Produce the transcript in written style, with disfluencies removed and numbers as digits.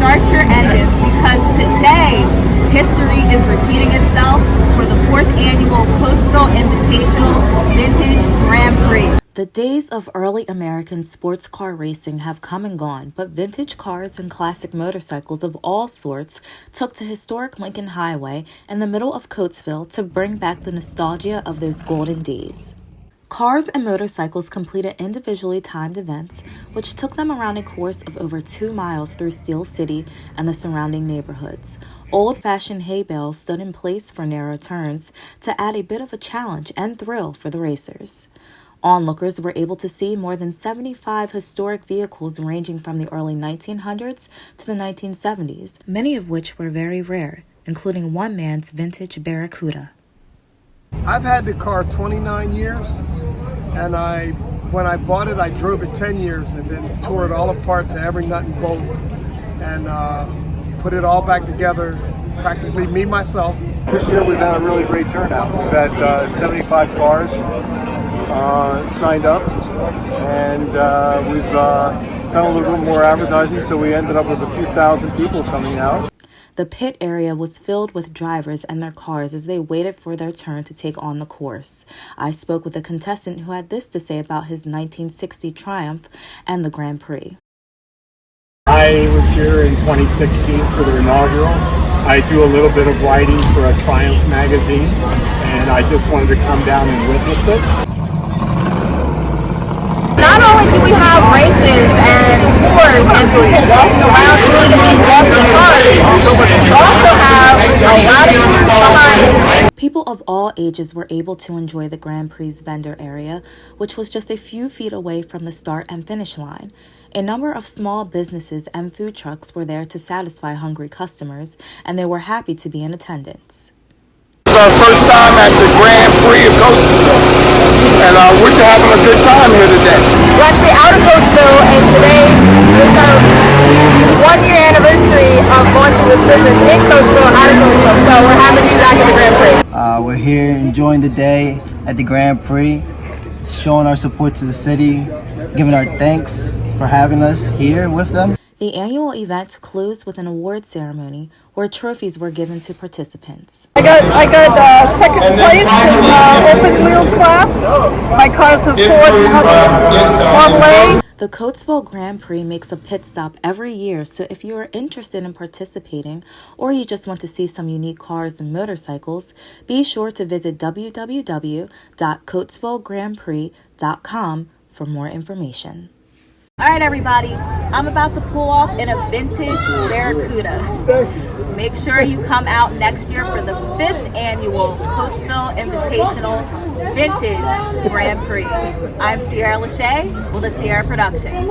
start your engines because today history is repeating itself for the 4th annual Coatesville Invitational Vintage Grand Prix. The days of early American sports car racing have come and gone, but vintage cars and classic motorcycles of all sorts took to historic Lincoln Highway in the middle of Coatesville to bring back the nostalgia of those golden days. Cars and motorcycles completed individually timed events, which took them around a course of over 2 miles through Steel City and the surrounding neighborhoods. Old-fashioned hay bales stood in place for narrow turns to add a bit of a challenge and thrill for the racers. Onlookers were able to see more than 75 historic vehicles ranging from the early 1900s to the 1970s, many of which were very rare, including one man's vintage Barracuda. I've had the car 29 years, and when I bought it, I drove it 10 years and then tore it all apart to every nut and bolt and put it all back together, practically me, myself. This year we've had a really great turnout. We've had 75 cars signed up, and we've done a little bit more advertising, so we ended up with a few thousand people coming out. The pit area was filled with drivers and their cars as they waited for their turn to take on the course. I spoke with a contestant who had this to say about his 1960 Triumph and the Grand Prix. I was here in 2016 for the inaugural. I do a little bit of writing for a Triumph magazine, and I just wanted to come down and witness it. Not only do we have races and tours and people walking around looking at these awesome cars, but we also have a lot of food behind. People of all ages were able to enjoy the Grand Prix vendor area, which was just a few feet away from the start and finish line. A number of small businesses and food trucks were there to satisfy hungry customers, and they were happy to be in attendance. It's our first time at the Grand Prix of Coatesville, and we're having a good time here today. We're actually out of Coatesville, and today is our 1-year anniversary of launching this business in Coatesville, out of Coatesville, so we're happy to be back at the Grand Prix. We're here enjoying the day at the Grand Prix, showing our support to the city, giving our thanks for having us here with them. The annual event closed with an award ceremony where trophies were given to participants. I got second place in open wheel class. My car's a Ford Model A. The Coatesville Grand Prix makes a pit stop every year, so if you are interested in participating or you just want to see some unique cars and motorcycles, be sure to visit www.coatesvillegrandprix.com for more information. All right, everybody, I'm about to pull off in a vintage Barracuda. Make sure you come out next year for the 5th annual Coatesville Invitational Vintage Grand Prix. I'm Sierra Lachey with the Sierra Production.